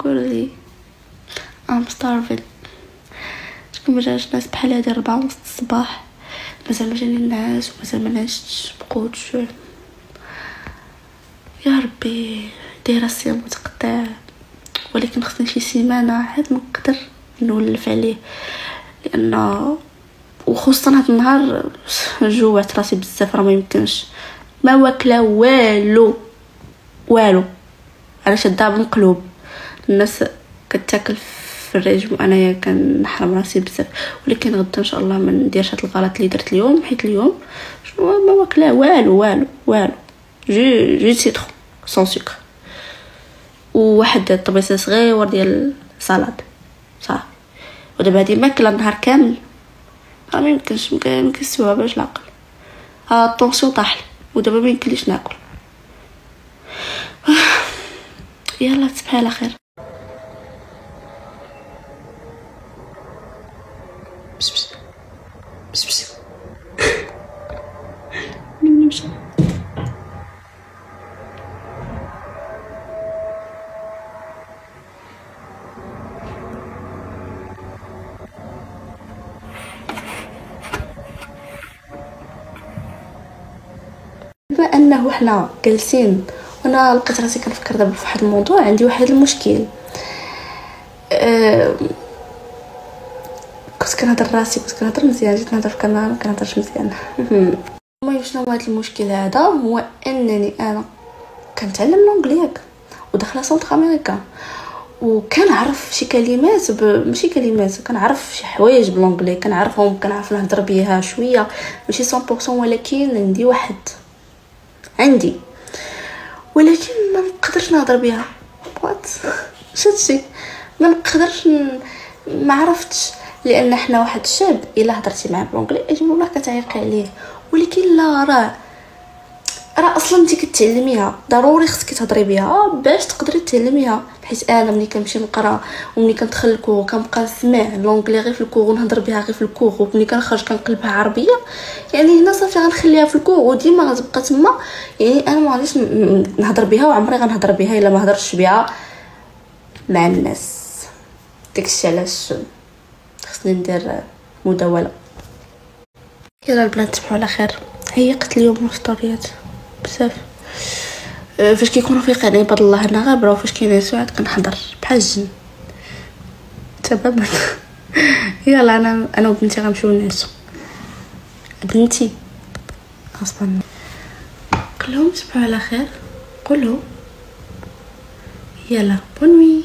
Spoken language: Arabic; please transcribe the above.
ناكل لي ام ستارفين. شكون ما جاش ناس بحال هادي 4:30 الصباح، مازال ما جاني الناس ومازال ما نعستش بقوتش. يا ربي دايره الصيام متقطع، ولكن خصني شي سيمانه عاد نقدر نولف عليه، لان وخصوصا هاد النهار جوعت راسي بزاف. راه ما يمكنش ما واكله والو انا شاده بنقلوب. الناس كتاكل في الريجم وانايا كنحرم راسي بزاف، ولكن غدا ان شاء الله ما نديرش هاد الغلط اللي درت اليوم، حيت اليوم شنو ما واكله والو جي سيترون سون سكر وواحد طبيصه صغيور ديال سلطه صافي. ودابا هادي ماكله نهار كامل ما يمكنش نكسوها باش العقل. الطونسيون طاح ودابا ما يمكنليش ناكل. يلا تصبحي على خير. بس نمشي. بما انه حنا جالسين وانا لقيت راسي كنفكر دابا في واحد الموضوع، عندي واحد المشكل. كنت كنهضر مزيان، جيت نهضر في الكاميرا ما كنهضرش مزيان. المهم شنو هو هذا المشكل هذا؟ هو انني انا كنتعلم لونجليك وداخله سونتر امريكا، وكنعرف شي كلمات ماشي كلمات، كنعرف شي حوايج بالونجلي كنعرفهم، كنعرف نهضر بها شويه ماشي 100%، ولكن عندي ولكن ما نقدرش نهضر بها. شتي ما نقدرش ما عرفتش، لان حنا واحد الشاب الا هضرتي معاه بالونجلي اجي والله كتعيقي عليه، ولكن لا راه اصلا انت كتعلميها ضروري خصك تهضري بها باش تقدري تعلميها. حيت انا ملي كنمشي نقرا وملي كندخل الكور كنبقى نسمع لونجلي غير في الكور ونهضر بها غير في الكور، وملي كنخرج كنقلبها عربيه. يعني هنا صافي غنخليها في الكور وديما غتبقى تما. يعني انا ما غاديش نهضر بها وعمري غنهضر بها الا ما هضرتش بها مع الناس. داكشي علاش خصني ندير مداوله. يلا البنات تصبحوا على خير. عيقت اليوم من الستوريات بزاف، فاش كيكونوا في قناه عباد الله انا غابره، وفاش كينعسوا عاد كنحضر بحال الجن تماما. يلا انا وبنتي غنمشيو نعسو. بنتي اصلا كلهم تصبحوا على خير، قولوا يلا بون نوي.